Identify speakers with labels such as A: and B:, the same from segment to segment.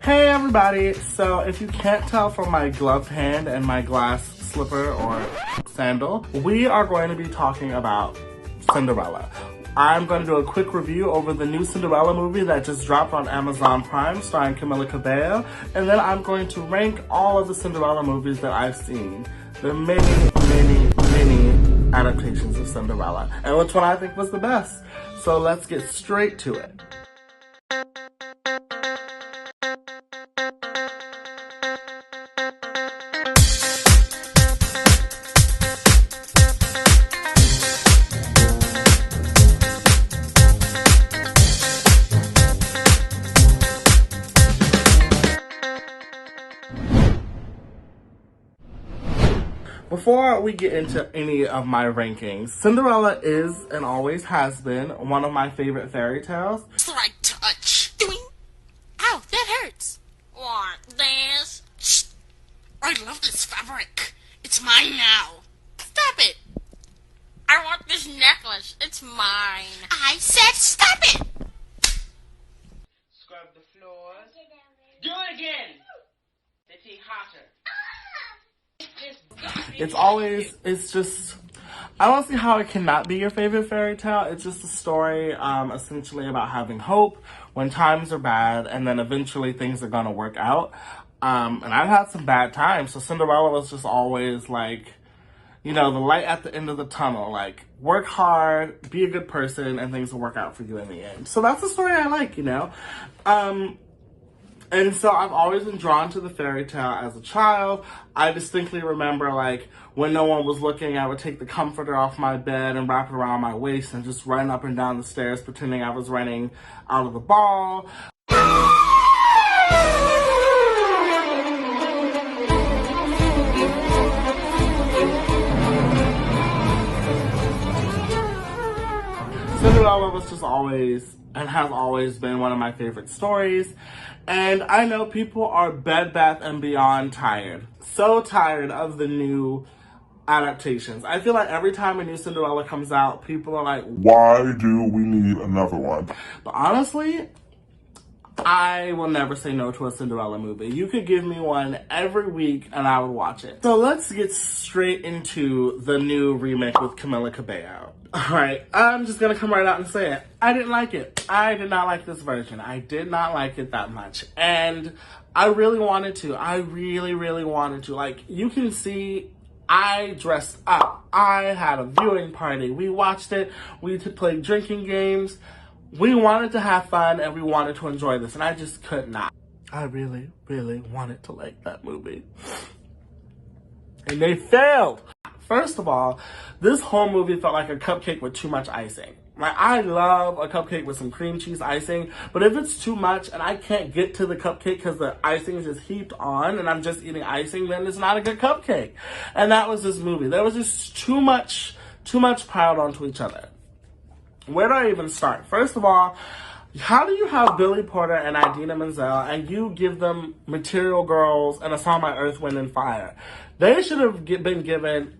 A: Hey everybody! So if you can't tell from my gloved hand and my glass slipper or sandal, we are going to be talking about Cinderella. I'm going to do a quick review over the new Cinderella movie that just dropped on Amazon Prime starring Camila Cabello, and then I'm going to rank all of the Cinderella movies that I've seen. There are many adaptations of Cinderella, and which one I think was the best. So let's get straight to it. Before we get into any of my rankings, Cinderella is and always has been one of my favorite fairy tales.
B: Right touch. Doing. Ow, that hurts. What, this? Shh. I love this fabric. It's mine now. Stop it. I want this necklace. It's mine. I said stop it.
C: Scrub the floors. Do it again. The tea hotter.
A: It's just, I don't see how it cannot be your favorite fairy tale. It's just a story, essentially about having hope when times are bad, and then eventually things are gonna work out. And I've had some bad times, so Cinderella was just always like, you know, the light at the end of the tunnel. Like, work hard, be a good person, and things will work out for you in the end. So that's the story I like, you know? And so I've always been drawn to the fairy tale as a child. I distinctly remember, like, when no one was looking, I would take the comforter off my bed and wrap it around my waist and just run up and down the stairs pretending I was running out of the ball. Cinderella was just always and has always been one of my favorite stories. And I know people are Bed Bath & Beyond tired. So tired of the new adaptations. I feel like every time a new Cinderella comes out, people are like, why do we need another one? But honestly, I will never say no to a Cinderella movie. You could give me one every week and I would watch it. So let's get straight into the new remake with Camila Cabello. Alright, I'm just gonna come right out and say it. I didn't like it. I did not like this version. I did not like it that much. And I really wanted to. I really wanted to. Like, you can see I dressed up. I had a viewing party. We watched it. We played drinking games. We wanted to have fun and we wanted to enjoy this, and I just could not. I really wanted to like that movie. And they failed. First of all, this whole movie felt like a cupcake with too much icing. Like, I love a cupcake with some cream cheese icing, but if it's too much and I can't get to the cupcake because the icing is just heaped on and I'm just eating icing, then it's not a good cupcake. And that was this movie. There was just too much piled onto each other. Where do I even start? First of all, how do you have Billy Porter and Idina Menzel and you give them Material Girls and a song by Earth, Wind & Fire? They should have been given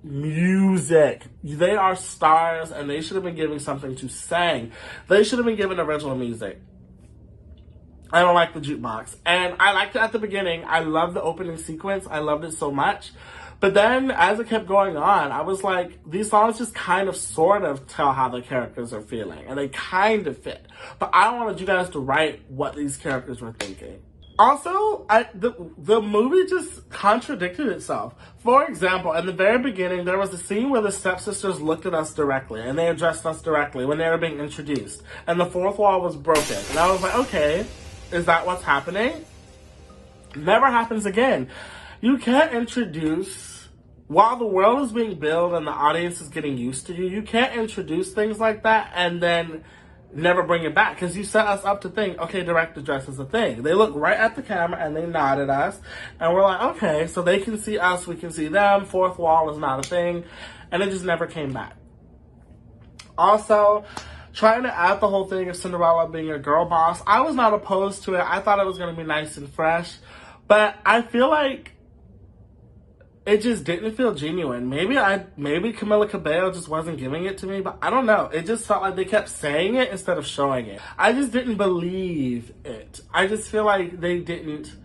A: music. They are stars and they should have been given something to sing. They should have been given original music. I don't like the jukebox. And I liked it at the beginning. I loved the opening sequence. I loved it so much. But then, as it kept going on, I was like, these songs just kind of sort of tell how the characters are feeling. And they kind of fit. But I wanted you guys to write what these characters were thinking. Also, the movie just contradicted itself. For example, in the very beginning, there was a scene where the stepsisters looked at us directly. And they addressed us directly when they were being introduced. And the fourth wall was broken. And I was like, okay, is that what's happening? Never happens again. You can't introduce, while the world is being built and the audience is getting used to you, you can't introduce things like that and then never bring it back, because you set us up to think, okay, direct address is a thing. They look right at the camera and they nod at us, and we're like, okay, so they can see us, we can see them, fourth wall is not a thing, and it just never came back. Also, trying to add the whole thing of Cinderella being a girl boss, I was not opposed to it. I thought it was going to be nice and fresh, but I feel like it just didn't feel genuine. Maybe Camila Cabello just wasn't giving it to me, but I don't know. It just felt like they kept saying it instead of showing it. I just didn't believe it. I just feel like they didn't.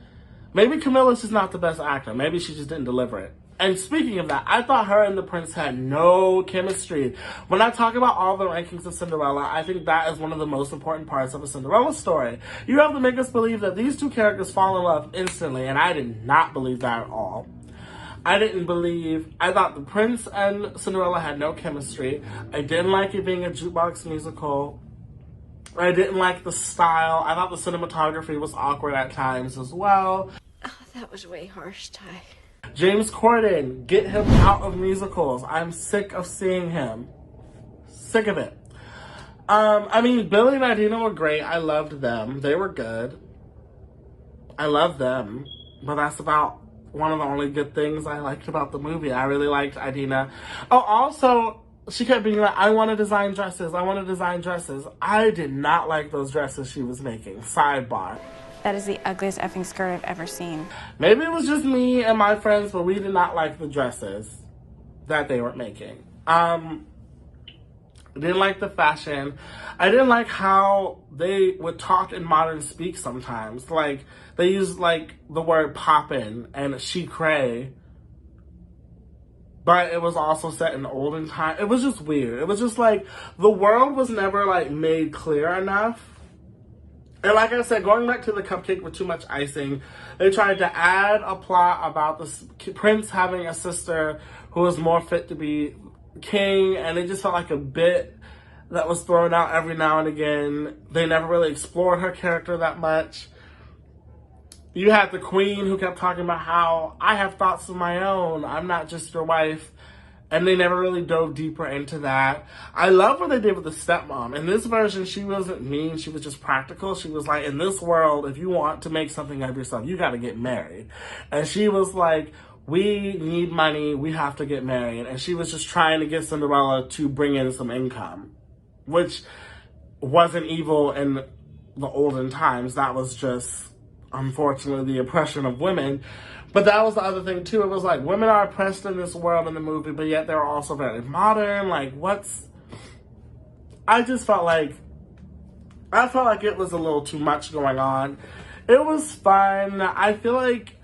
A: Maybe Camilla's just not the best actor. Maybe she just didn't deliver it. And speaking of that, I thought her and the prince had no chemistry. When I talk about all the rankings of Cinderella, I think that is one of the most important parts of a Cinderella story. You have to make us believe that these two characters fall in love instantly, and I did not believe that at all. I thought the prince and Cinderella had no chemistry. I didn't like it being a jukebox musical. I didn't like the style. I thought the cinematography was awkward at times as well.
D: Oh, that was way harsh, Ty.
A: James Corden, get him out of musicals. I'm sick of seeing him. Sick of it. I mean, Billy and Idina were great. I loved them. They were good. I love them. But that's about one of the only good things I liked about the movie. I really liked Idina. Oh, also, she kept being like, I want to design dresses. I want to design dresses. I did not like those dresses she was making. Sidebar.
E: That is the ugliest effing skirt I've ever seen.
A: Maybe it was just me and my friends, but we did not like the dresses that they were making. Didn't like the fashion. I didn't like how they would talk in modern speak sometimes. Like, they used, like, the word poppin' and she cray. But it was also set in olden time. It was just weird. It was just like, the world was never, like, made clear enough. And like I said, going back to the cupcake with too much icing, they tried to add a plot about the prince having a sister who was more fit to be king, and it just felt like a bit that was thrown out every now and again. They never really explored her character that much. You had the queen who kept talking about how, I have thoughts of my own, I'm not just your wife. And they never really dove deeper into that. I love what they did with the stepmom. In this version, she wasn't mean. She was just practical. She was like, in this world, if you want to make something of yourself, you got to get married. And she was like, we need money. We have to get married. And she was just trying to get Cinderella to bring in some income, which wasn't evil in the olden times. That was just, unfortunately, the oppression of women. But that was the other thing, too. It was like, women are oppressed in this world in the movie, but yet they're also very modern. Like, I felt like it was a little too much going on. It was fun. I feel like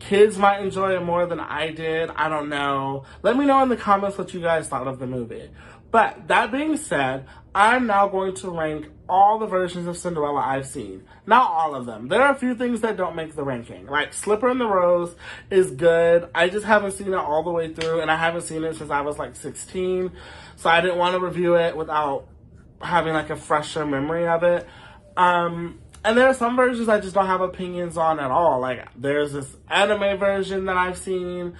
A: kids might enjoy it more than I did. I don't know. Let me know in the comments what you guys thought of the movie. But that being said, I'm now going to rank all the versions of Cinderella I've seen. Not all of them. There are a few things that don't make the ranking. Like Slipper and the Rose is good. I just haven't seen it all the way through, and I haven't seen it since I was like 16. So I didn't want to review it without having like a fresher memory of it. And there are some versions I just don't have opinions on at all. Like there's this anime version that I've seen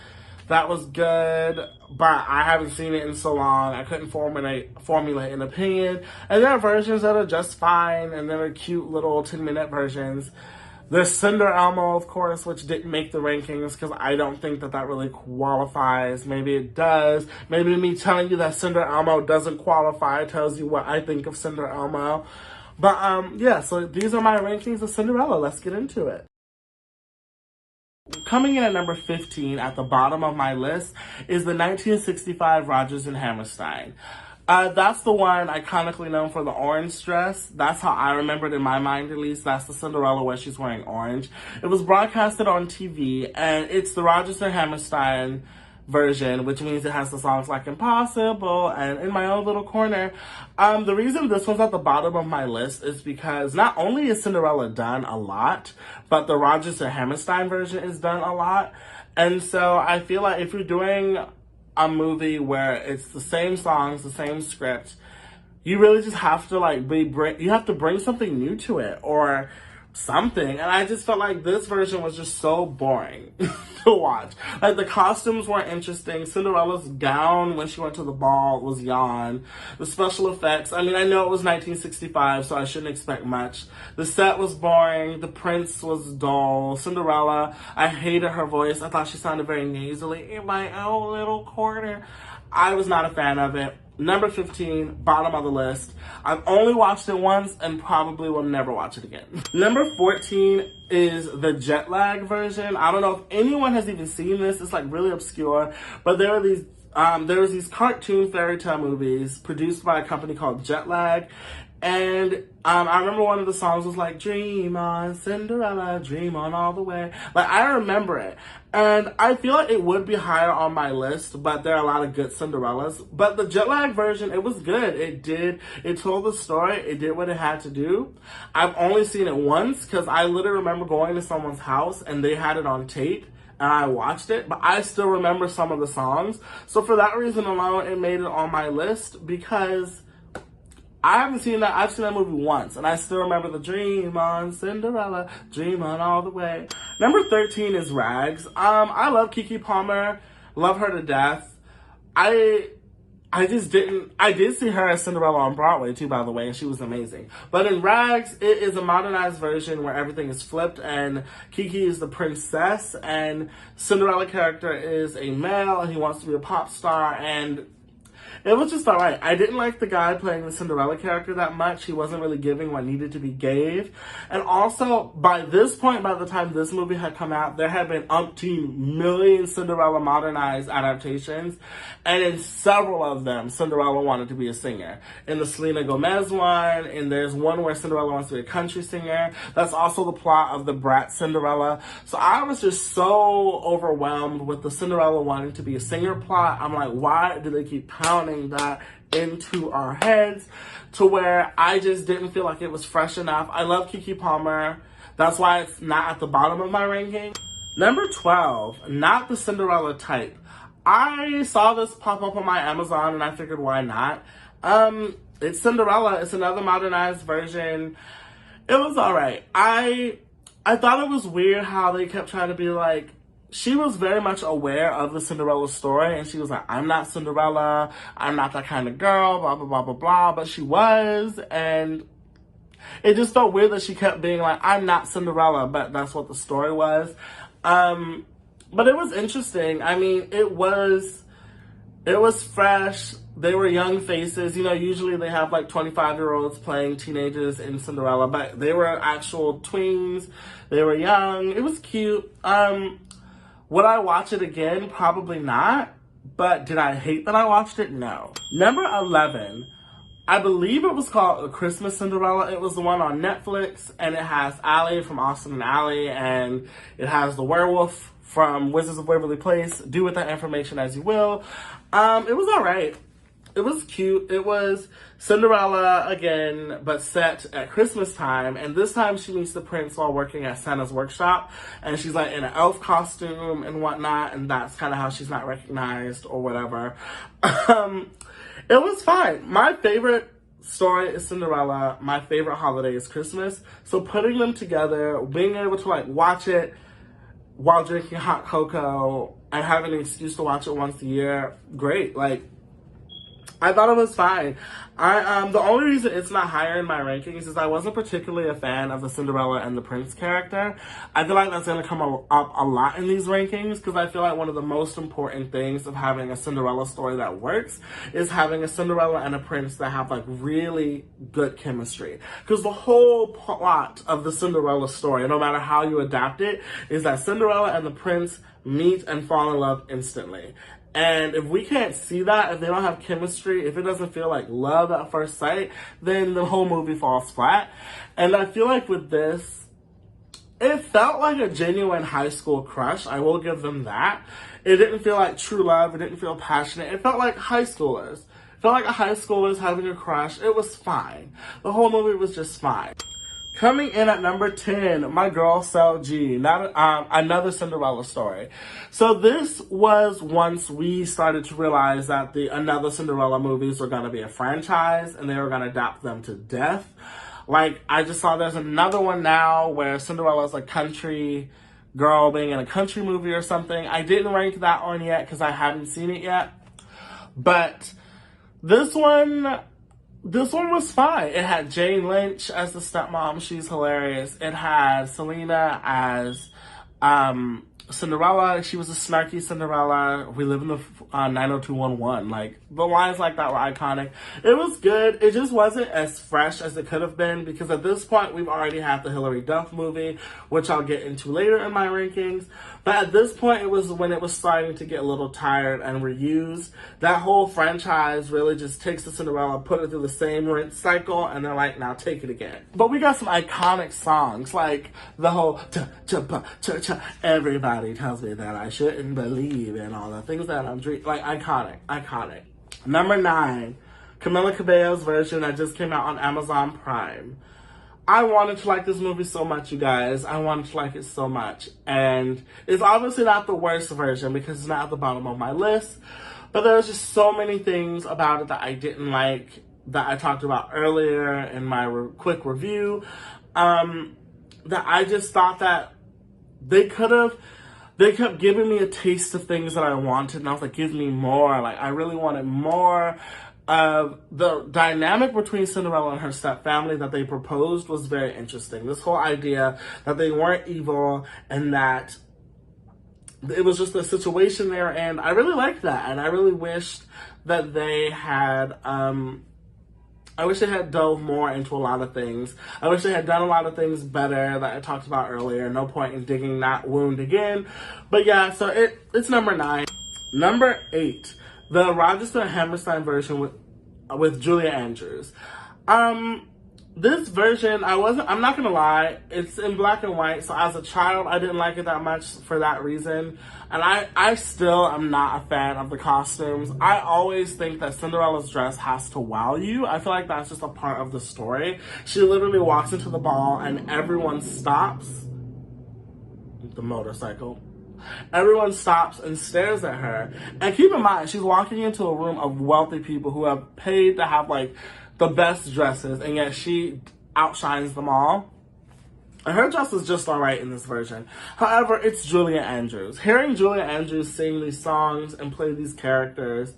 A: that was good, but I haven't seen it in so long. I couldn't formulate an opinion. And there are versions that are just fine, and there are cute little 10-minute versions. There's Cinderella, of course, which didn't make the rankings because I don't think that really qualifies. Maybe it does. Maybe me telling you that Cinderella doesn't qualify tells you what I think of Cinderella. But yeah, so these are my rankings of Cinderella. Let's get into it. Coming in at number 15 at the bottom of my list is the 1965 Rodgers and Hammerstein. That's the one iconically known for the orange dress. That's how I remembered in my mind, at least. That's the Cinderella where she's wearing orange. It was broadcasted on TV, and it's the Rodgers and Hammerstein version, which means it has the songs like Impossible and In My Own Little Corner. The reason this one's at the bottom of my list is because not only is Cinderella done a lot, but the Rodgers and Hammerstein version is done a lot. And so I feel like if you're doing a movie where it's the same songs, the same script, you really just have to like you have to bring something new to it or something. And I just felt like this version was just so boring to watch. Like the costumes weren't interesting. Cinderella's gown when she went to the ball was yawn. The special effects, I mean, I know it was 1965, so I shouldn't expect much. The set was boring. The prince was dull. Cinderella, I hated her voice. I thought she sounded very nasally. In my own little corner. I was not a fan of it. Number 15, bottom of the list. I've only watched it once and probably will never watch it again. Number 14 is the jet lag version. I don't know if anyone has even seen this. It's like really obscure, but there was these cartoon fairy tale movies produced by a company called Jet Lag. And I remember one of the songs was like, dream on Cinderella, dream on all the way. Like, I remember it. And I feel like it would be higher on my list, but there are a lot of good Cinderellas. But the Jet Lag version, it was good. It told the story. It did what it had to do. I've only seen it once because I literally remember going to someone's house and they had it on tape. And I watched it, but I still remember some of the songs. So for that reason alone, it made it on my list because I haven't seen that. I've seen that movie once, and I still remember the dream on Cinderella, dream on all the way. Number 13 is Rags. I love Keke Palmer, love her to death. I did see her as Cinderella on Broadway too, by the way, and she was amazing. But in Rags, it is a modernized version where everything is flipped, and Keke is the princess, and Cinderella character is a male, and he wants to be a pop star, and it was just alright. I didn't like the guy playing the Cinderella character that much. He wasn't really giving what needed to be gave. And also, by this point, by the time this movie had come out, there had been umpteen million Cinderella modernized adaptations. And in several of them, Cinderella wanted to be a singer. In the Selena Gomez one, and there's one where Cinderella wants to be a country singer. That's also the plot of the Brat Cinderella. So I was just so overwhelmed with the Cinderella wanting to be a singer plot. I'm like, why do they keep pounding that into our heads, to where I just didn't feel like it was fresh enough. I love Keke Palmer. That's why it's not at the bottom of my ranking. Number 12, not the Cinderella type. I saw this pop up on my Amazon and I figured, why not? It's Cinderella. It's another modernized version. It was alright. I thought it was weird how they kept trying to be like, she was very much aware of the Cinderella story, and she was like, I'm not Cinderella, I'm not that kind of girl, blah, blah, blah, blah, blah, but she was, and it just felt weird that she kept being like, I'm not Cinderella, but that's what the story was. But it was interesting. I mean, it was fresh. They were young faces. You know, usually they have like 25-year-olds playing teenagers in Cinderella, but they were actual tweens. They were young. It was cute. Would I watch it again? Probably not. But did I hate that I watched it? No. Number 11. I believe it was called A Christmas Cinderella. It was the one on Netflix, and it has Allie from Austin and Ally, and it has the werewolf from Wizards of Waverly Place. Do with that information as you will. It was alright. It was cute. It was Cinderella again, but set at Christmas time. And this time she meets the prince while working at Santa's workshop. And she's like in an elf costume and whatnot. And that's kind of how she's not recognized or whatever. It was fine. My favorite story is Cinderella. My favorite holiday is Christmas. So putting them together, being able to like watch it while drinking hot cocoa and having an excuse to watch it once a year, great. Like, I thought it was fine. The only reason it's not higher in my rankings is I wasn't particularly a fan of the Cinderella and the Prince character. I feel like that's going to come up a lot in these rankings because I feel like one of the most important things of having a Cinderella story that works is having a Cinderella and a Prince that have like really good chemistry. Because the whole plot of the Cinderella story, no matter how you adapt it, is that Cinderella and the Prince meet and fall in love instantly. And if we can't see that, if they don't have chemistry, if it doesn't feel like love at first sight, then the whole movie falls flat. And I feel like with this, it felt like a genuine high school crush. I will give them that. It didn't feel like true love. It didn't feel passionate. It felt like high schoolers. It felt like a high schooler's having a crush. It was fine. The whole movie was just fine. Coming in at number 10, My Girl Cell G, another Cinderella story. So this was once we started to realize that the another Cinderella movies were going to be a franchise and they were going to adapt them to death. Like, I just saw there's another one now where Cinderella's a country girl being in a country movie or something. I didn't rank that one yet because I hadn't seen it yet. But this one was fine. It had Jane Lynch as the stepmom. She's hilarious. It had Selena as Cinderella, she was a snarky Cinderella. We live in the 90211. Like, the lines like that were iconic. It was good. It just wasn't as fresh as it could have been, because at this point, we've already had the Hilary Duff movie, which I'll get into later in my rankings. But at this point, it was when it was starting to get a little tired and reused. That whole franchise really just takes the Cinderella, put it through the same rinse cycle, and they're like, now take it again. But we got some iconic songs, like the whole cha-cha-cha-cha, everybody tells me that I shouldn't believe in all the things that I'm dreaming. Like, iconic. Number 9, Camila Cabello's version that just came out on Amazon Prime. I wanted to like this movie so much, you guys. I wanted to like it so much. And it's obviously not the worst version because it's not at the bottom of my list. But there's just so many things about it that I didn't like, that I talked about earlier in my quick review. That I just thought that they kept giving me a taste of things that I wanted. And I was like, give me more. Like, I really wanted more. The dynamic between Cinderella and her stepfamily that they proposed was very interesting. This whole idea that they weren't evil and that it was just a situation they were in. I really liked that, and I really wished that they had, I wish they had dove more into a lot of things. I wish they had done a lot of things better that I talked about earlier. No point in digging that wound again. But yeah, so it's number 9. Number 8. The Roger Hammerstein version with Julia Andrews. This version, I'm not gonna lie, it's in black and white, so as a child, I didn't like it that much for that reason. And I still am not a fan of the costumes. I always think that Cinderella's dress has to wow you. I feel like that's just a part of the story. She literally walks into the ball and everyone stops. The motorcycle. Everyone stops and stares at her. And keep in mind, she's walking into a room of wealthy people who have paid to have, like, the best dresses, and yet she outshines them all. And her dress is just alright in this version. However, it's Julia Andrews. Hearing Julia Andrews sing these songs and play these characters,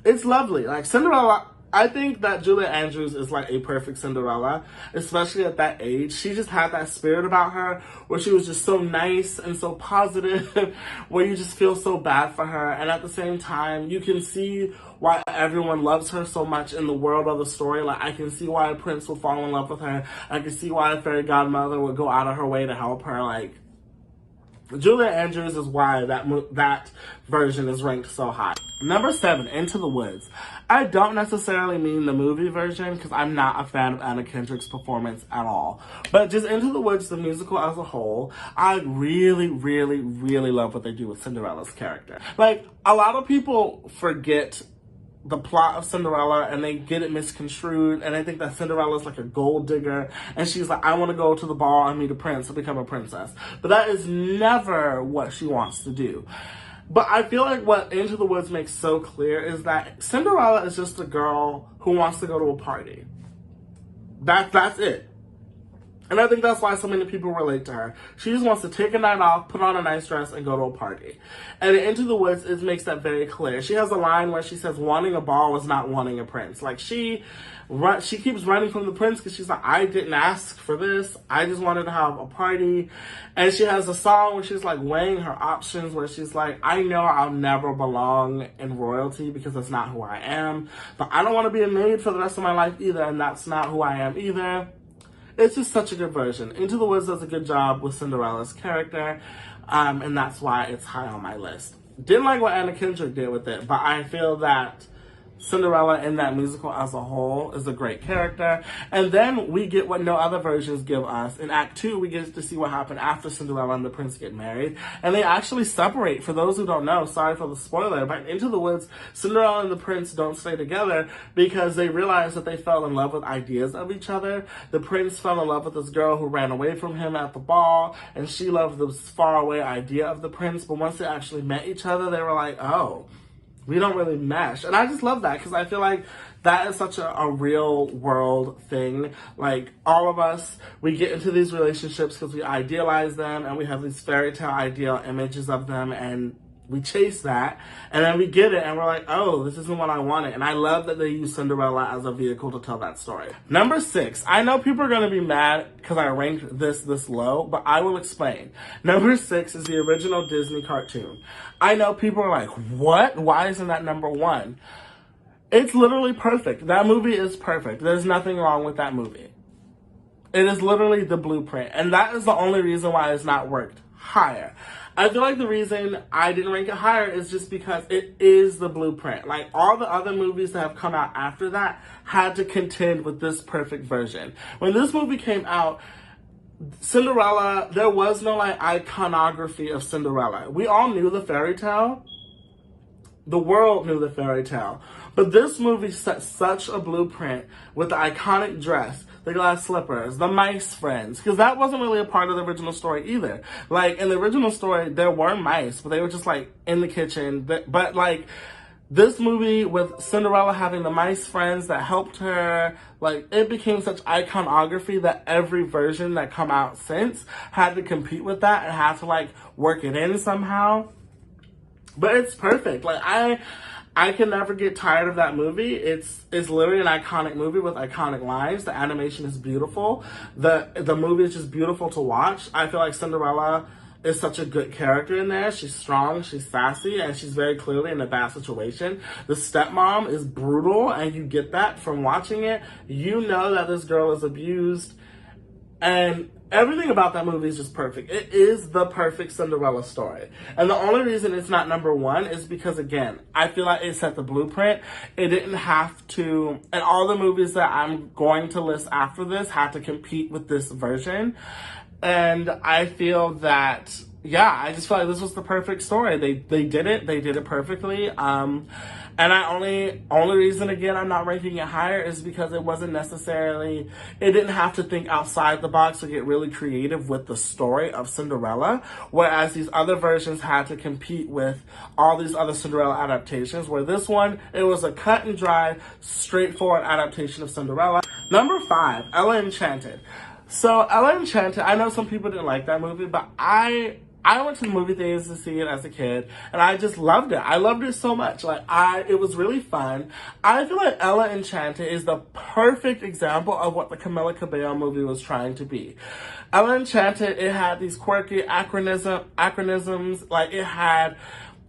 A: it's lovely. Like, Cinderella, I think that Julia Andrews is like a perfect Cinderella, especially at that age. She just had that spirit about her where she was just so nice and so positive, where you just feel so bad for her. And at the same time, you can see why everyone loves her so much in the world of the story. Like, I can see why a prince would fall in love with her. I can see why a fairy godmother would go out of her way to help her. Like, Julia Andrews is why that version is ranked so high. Number 7, Into the Woods. I don't necessarily mean the movie version because I'm not a fan of Anna Kendrick's performance at all. But just Into the Woods, the musical as a whole, I really, really, really love what they do with Cinderella's character. Like, a lot of people forget the plot of Cinderella and they get it misconstrued and they think that Cinderella's like a gold digger and she's like, I want to go to the ball and meet a prince and become a princess. But that is never what she wants to do. But I feel like what Into the Woods makes so clear is that Cinderella is just a girl who wants to go to a party. That's it. And I think that's why so many people relate to her. She just wants to take a night off, put on a nice dress, and go to a party. And in Into the Woods, it makes that very clear. She has a line where she says, wanting a ball is not wanting a prince. Like, she keeps running from the prince because she's like, I didn't ask for this. I just wanted to have a party. And she has a song where she's like weighing her options, where she's like, I know I'll never belong in royalty because that's not who I am. But I don't want to be a maid for the rest of my life either, and that's not who I am either. It's just such a good version. Into the Woods does a good job with Cinderella's character, and that's why it's high on my list. Didn't like what Anna Kendrick did with it, but I feel that Cinderella in that musical as a whole is a great character. And then we get what no other versions give us. In Act 2, we get to see what happened after Cinderella and the prince get married. And they actually separate. For those who don't know, sorry for the spoiler, but Into the Woods, Cinderella and the prince don't stay together because they realize that they fell in love with ideas of each other. The prince fell in love with this girl who ran away from him at the ball, and she loved the faraway idea of the prince. But once they actually met each other, they were like, oh, we don't really mesh. And I just love that because I feel like that is such a real world thing. Like, all of us, we get into these relationships because we idealize them and we have these fairy tale ideal images of them, and We chase that, and then we get it, and we're like, oh, this isn't what I wanted. And I love that they use Cinderella as a vehicle to tell that story. Number 6. I know people are going to be mad because I ranked this low, but I will explain. Number 6 is the original Disney cartoon. I know people are like, what? Why isn't that number 1? It's literally perfect. That movie is perfect. There's nothing wrong with that movie. It is literally the blueprint, and that is the only reason why it's not worked higher. I feel like the reason I didn't rank it higher is just because it is the blueprint. Like, all the other movies that have come out after that had to contend with this perfect version. When this movie came out, Cinderella, there was no, like, iconography of Cinderella. We all knew the fairy tale. The world knew the fairy tale. But this movie set such a blueprint with the iconic dress, the glass slippers, the mice friends, because that wasn't really a part of the original story either. Like, in the original story, there were mice, but they were just, like, in the kitchen. But, like, this movie with Cinderella having the mice friends that helped her, like, it became such iconography that every version that come out since had to compete with that and had to, like, work it in somehow. But it's perfect. Like, I can never get tired of that movie. It's literally an iconic movie with iconic lines. The animation is beautiful. The movie is just beautiful to watch. I feel like Cinderella is such a good character in there. She's strong, she's sassy, and she's very clearly in a bad situation. The stepmom is brutal, and you get that from watching it. You know that this girl is abused, and everything about that movie is just perfect. It is the perfect Cinderella story. And the only reason it's not number 1 is because, again, I feel like it set the blueprint. It didn't have to, and all the movies that I'm going to list after this had to compete with this version. And I feel that, yeah, I just feel like this was the perfect story. They did it perfectly. And only reason, again, I'm not ranking it higher is because it wasn't necessarily, it didn't have to think outside the box or get really creative with the story of Cinderella, whereas these other versions had to compete with all these other Cinderella adaptations, where this one, it was a cut and dry, straightforward adaptation of Cinderella. Number 5, Ella Enchanted. So, Ella Enchanted, I know some people didn't like that movie, but I went to the movie theaters to see it as a kid, and I just loved it. I loved it so much. Like, it was really fun. I feel like Ella Enchanted is the perfect example of what the Camila Cabello movie was trying to be. Ella Enchanted, it had these quirky acronyms, like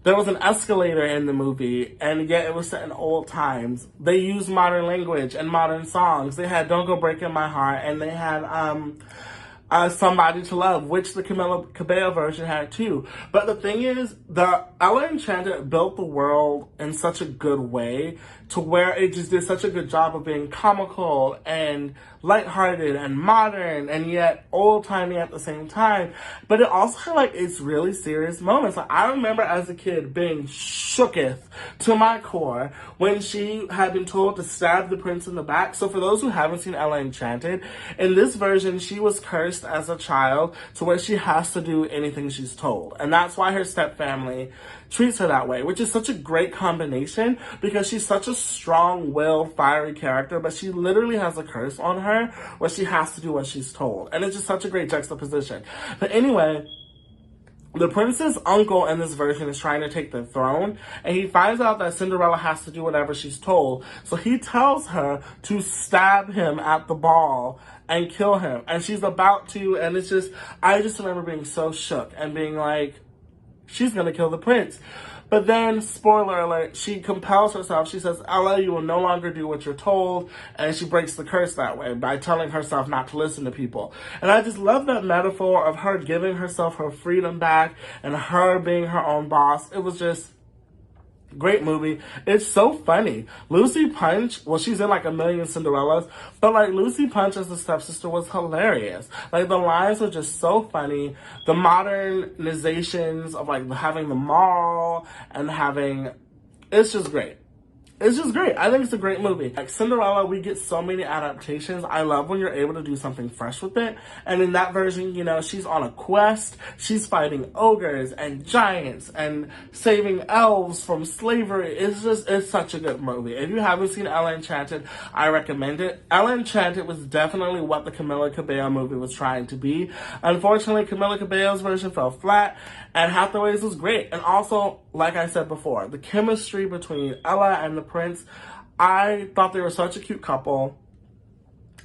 A: there was an escalator in the movie, and yet it was set in old times. They used modern language and modern songs. They had Don't Go Breaking My Heart, and they had Somebody to Love, which the Camila Cabello version had too. But the thing is, the Ella Enchanted built the world in such a good way to where it just did such a good job of being comical and lighthearted and modern and yet old-timey at the same time. But it also had like its really serious moments. Like, I remember as a kid being shooketh to my core when she had been told to stab the prince in the back. So for those who haven't seen Ella Enchanted, in this version, she was cursed as a child to where she has to do anything she's told. And that's why her stepfamily treats her that way, which is such a great combination because she's such a strong-willed, fiery character, but she literally has a curse on her where she has to do what she's told. And it's just such a great juxtaposition. But anyway, the prince's uncle in this version is trying to take the throne, and he finds out that Cinderella has to do whatever she's told. So he tells her to stab him at the ball and kill him. And she's about to, and it's just, I just remember being so shook and being like, she's gonna kill the prince. But then, spoiler alert, she compels herself. She says, Ella, you will no longer do what you're told. And she breaks the curse that way by telling herself not to listen to people. And I just love that metaphor of her giving herself her freedom back and her being her own boss. It was just great movie. It's so funny. Lucy Punch, well, she's in like a million Cinderellas, but like Lucy Punch as the stepsister was hilarious. Like, the lines are just so funny. The modernizations of like having the mall and having, it's just great. it's just great. I think it's a great movie. Like Cinderella, we get so many adaptations. I love when you're able to do something fresh with it. And in that version, you know, she's on a quest. She's fighting ogres and giants and saving elves from slavery. It's such a good movie. If you haven't seen Ella Enchanted, I recommend it. Ella Enchanted was definitely what the Camila Cabello movie was trying to be. Unfortunately, Camila Cabello's version fell flat, and Hathaway's was great. And also, like I said before, the chemistry between Ella and the Prince, I thought they were such a cute couple.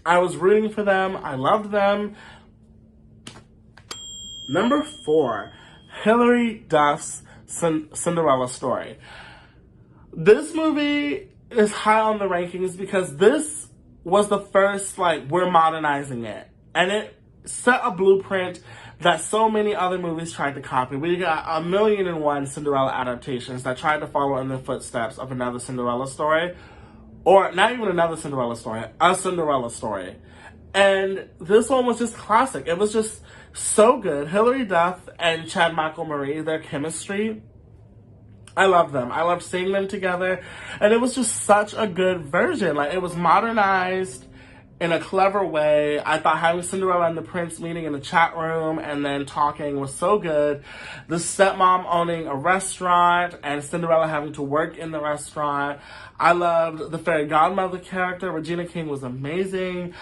A: I was rooting for them. I loved them. Number 4, Hilary Duff's Cinderella story. This movie is high on the rankings because this was the first, like, we're modernizing it. And it set a blueprint that so many other movies tried to copy. We got 1,000,001 Cinderella adaptations that tried to follow in the footsteps of another Cinderella story. Or not even another Cinderella story, a Cinderella story. And this one was just classic. It was just so good. Hilary Duff and Chad Michael-Murray, their chemistry, I love them. I loved seeing them together. And it was just such a good version. Like, it was modernized in a clever way. I thought having Cinderella and the Prince meeting in the chat room and then talking was so good. The stepmom owning a restaurant and Cinderella having to work in the restaurant. I loved the fairy godmother character. Regina King was amazing.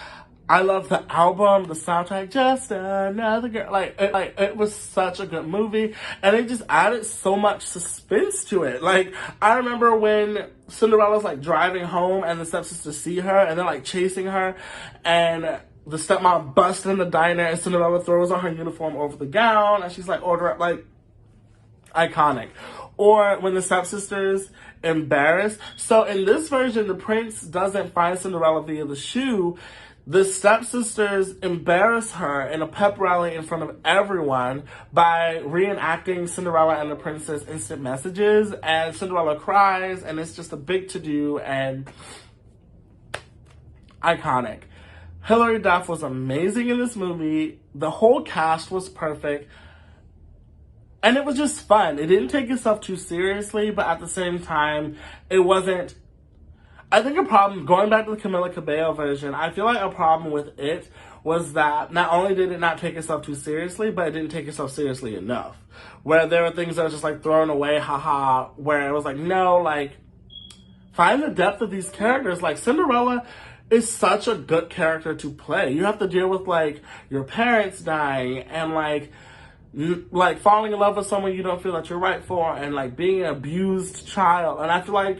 A: I love the album, the soundtrack, Just Another Girl. It was such a good movie, and it just added so much suspense to it. Like, I remember when Cinderella's, like, driving home, and the stepsisters see her, and they're, like, chasing her, and the stepmom busts in the diner, and Cinderella throws on her uniform over the gown, and she's like, order up, like, iconic. Or when the stepsisters embarrass. So in this version, the Prince doesn't find Cinderella via the shoe. The stepsisters embarrass her in a pep rally in front of everyone by reenacting Cinderella and the Prince's instant messages, and Cinderella cries, and it's just a big to-do and iconic. Hilary Duff was amazing in this movie. The whole cast was perfect. And it was just fun. It didn't take itself too seriously, but at the same time, it wasn't... I think a problem, going back to the Camila Cabello version, I feel like a problem with it was that not only did it not take itself too seriously, but it didn't take itself seriously enough. Where there were things that were just, like, thrown away, haha, where it was like, no, like, find the depth of these characters. Like, Cinderella is such a good character to play. You have to deal with, like, your parents dying and, like, falling in love with someone you don't feel that you're right for, and, like, being an abused child. And I feel like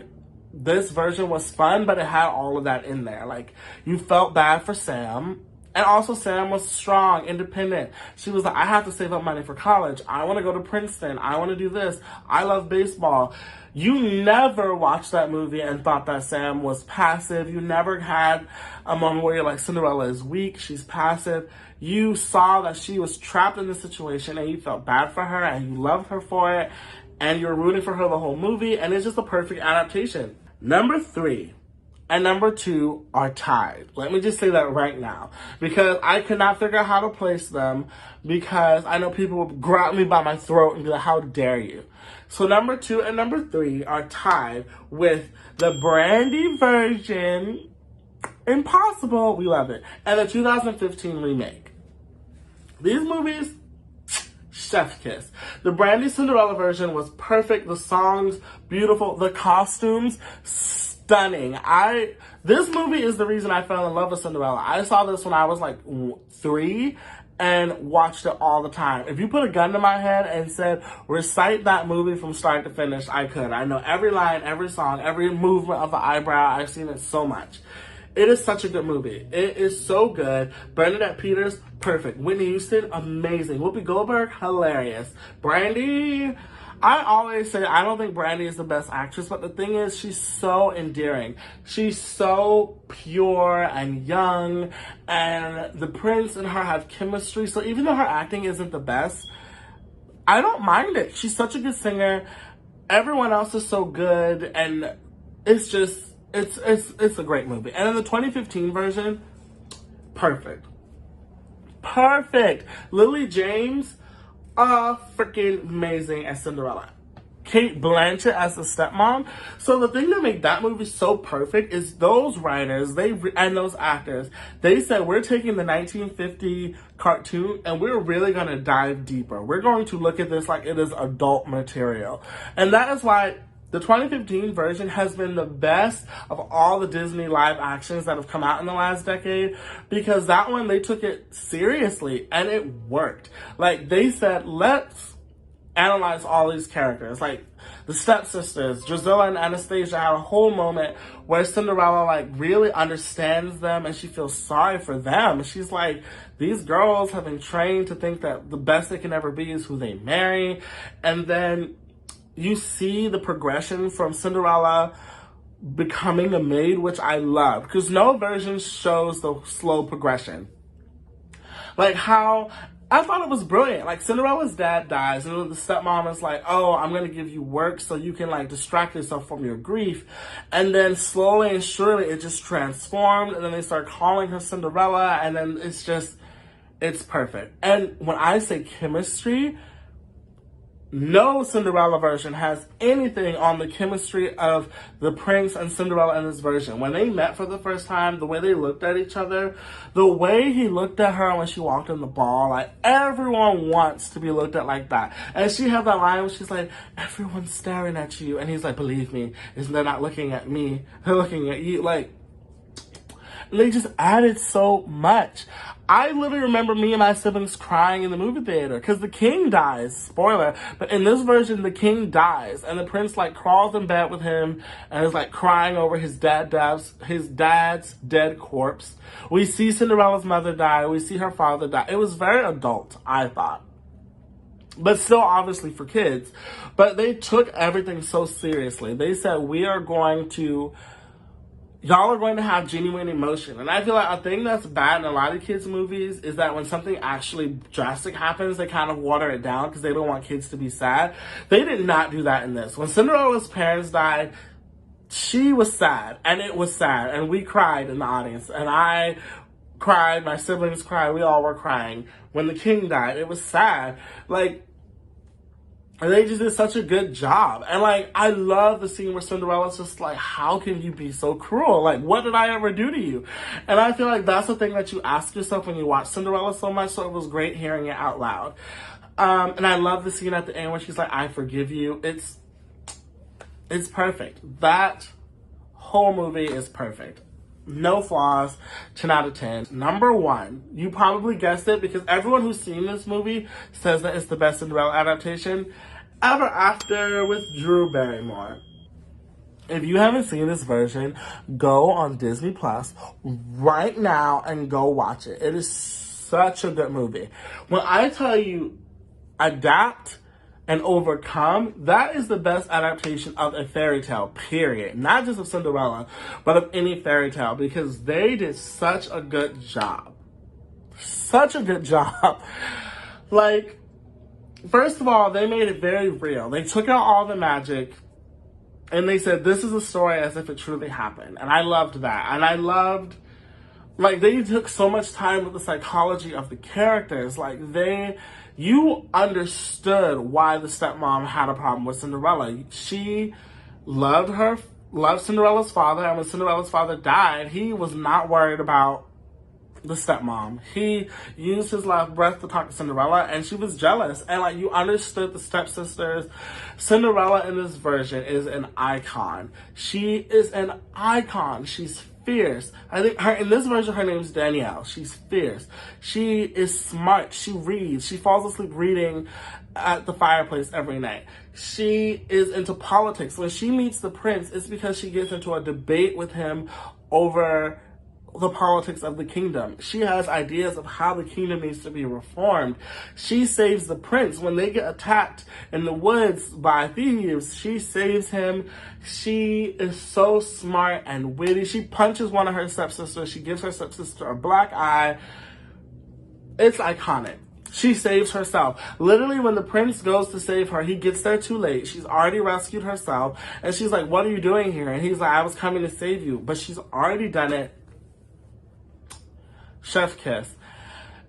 A: this version was fun, but it had all of that in there. Like, you felt bad for Sam, and also Sam was strong, independent. She was like, I have to save up money for college. I want to go to Princeton. I want to do this. I love baseball. You never watched that movie and thought that Sam was passive. You never had a moment where you're like, Cinderella is weak, she's passive. You saw that she was trapped in this situation, and you felt bad for her, and you loved her for it, and you're rooting for her the whole movie, and it's just a perfect adaptation. Number 3 and number 2 are tied. Let me just say that right now, because I could not figure out how to place them, because I know people will grab me by my throat and be like, how dare you? So number 2 and number 3 are tied with the Brandy version, Impossible, we love it, and the 2015 remake. These movies, chef's kiss. The Brandy Cinderella version was perfect. The songs, beautiful. The costumes, stunning. This movie is the reason I fell in love with Cinderella. I saw this when I was like 3 and watched it all the time. If you put a gun to my head and said, recite that movie from start to finish, I could. I know every line, every song, every movement of the eyebrow. I've seen it so much. It is such a good movie. It is so good. Bernadette Peters, perfect. Whitney Houston, amazing. Whoopi Goldberg, hilarious. Brandy, I always say I don't think Brandy is the best actress, but the thing is, she's so endearing. She's so pure and young, and the Prince and her have chemistry, so even though her acting isn't the best, I don't mind it. She's such a good singer. Everyone else is so good, and it's just... It's a great movie. And in the 2015 version, perfect. Perfect. Lily James, freaking amazing as Cinderella. Kate Blanchett as the stepmom. So the thing that made that movie so perfect is those writers, and those actors, they said, we're taking the 1950 cartoon and we're really going to dive deeper. We're going to look at this like it is adult material. And that is why the 2015 version has been the best of all the Disney live actions that have come out in the last decade, because that one, they took it seriously and it worked. Like, they said, let's analyze all these characters. Like, the stepsisters, Drusilla and Anastasia, had a whole moment where Cinderella, like, really understands them and she feels sorry for them. She's like, these girls have been trained to think that the best they can ever be is who they marry. And then you see the progression from Cinderella becoming a maid, which I love, because no version shows the slow progression. Like how, I thought it was brilliant. Like, Cinderella's dad dies, and the stepmom is like, oh, I'm going to give you work so you can, like, distract yourself from your grief. And then slowly and surely it just transformed, and then they start calling her Cinderella, and then it's perfect. And when I say chemistry, no Cinderella version has anything on the chemistry of the prince and Cinderella in this version. When they met for the first time, the way they looked at each other, the way he looked at her when she walked in the ball, like, everyone wants to be looked at like that. And she had that line where she's like, everyone's staring at you. And he's like, believe me, they're not looking at me, they're looking at you. Like, they just added so much. I literally remember me and my siblings crying in the movie theater because the king dies. Spoiler. But in this version, the king dies. And the prince, like, crawls in bed with him and is, like, crying over his dad's dead corpse. We see Cinderella's mother die. We see her father die. It was very adult, I thought. But still, obviously, for kids. But they took everything so seriously. They said, y'all are going to have genuine emotion. And I feel like a thing that's bad in a lot of kids' movies is that when something actually drastic happens, they kind of water it down because they don't want kids to be sad. They did not do that in this. When Cinderella's parents died, she was sad, and it was sad, and we cried in the audience. And I cried, my siblings cried, we all were crying. When the king died, it was sad. Like, and they just did such a good job. And, like, I love the scene where Cinderella's just like, how can you be so cruel? Like, what did I ever do to you? And I feel like that's the thing that you ask yourself when you watch Cinderella so much, so it was great hearing it out loud. And I love the scene at the end where she's like, I forgive you. It's perfect. That whole movie is perfect. No flaws, 10 out of 10. Number one, you probably guessed it because everyone who's seen this movie says that it's the best Cinderella adaptation ever after with Drew Barrymore. If you haven't seen this version, go on Disney Plus right now and go watch it. It is such a good movie. When I tell you adapt and overcome, that is the best adaptation of a fairy tale, period. Not just of Cinderella, but of any fairy tale, because they did such a good job. Such a good job. Like, first of all, they made it very real. They took out all the magic and they said, this is a story as if it truly happened. And I loved that. And I loved, like, they took so much time with the psychology of the characters. Like, you understood why the stepmom had a problem with Cinderella. She loved Cinderella's father, and when Cinderella's father died, he was not worried about the stepmom. He used his last breath to talk to Cinderella, and she was jealous. And, like, you understood the stepsisters. Cinderella in this version is an icon. She is an icon. She's fierce. I think in this version, her name's Danielle. She's fierce. She is smart. She reads. She falls asleep reading at the fireplace every night. She is into politics. When she meets the prince, it's because she gets into a debate with him over the politics of the kingdom. She has ideas of how the kingdom needs to be reformed. She saves the prince when they get attacked in the woods by thieves. She saves him. She is so smart and witty. She punches one of her stepsisters. She gives her stepsister a black eye. It's iconic. She saves herself. Literally, when the prince goes to save her, he gets there too late. She's already rescued herself. And she's like, what are you doing here? And he's like, I was coming to save you. But she's already done it. Chef kiss.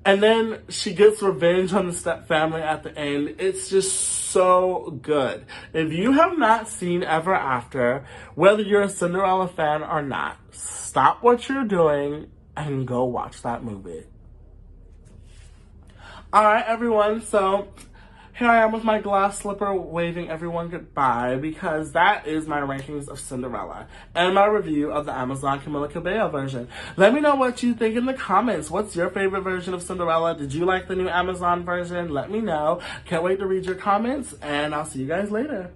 A: And then she gets revenge on the step family at the end. It's just so good. If you have not seen Ever After, whether you're a Cinderella fan or not, stop what you're doing and go watch that movie. Alright, everyone, so here I am with my glass slipper waving everyone goodbye because that is my rankings of Cinderella and my review of the Amazon Camila Cabello version. Let me know what you think in the comments. What's your favorite version of Cinderella? Did you like the new Amazon version? Let me know. Can't wait to read your comments, and I'll see you guys later.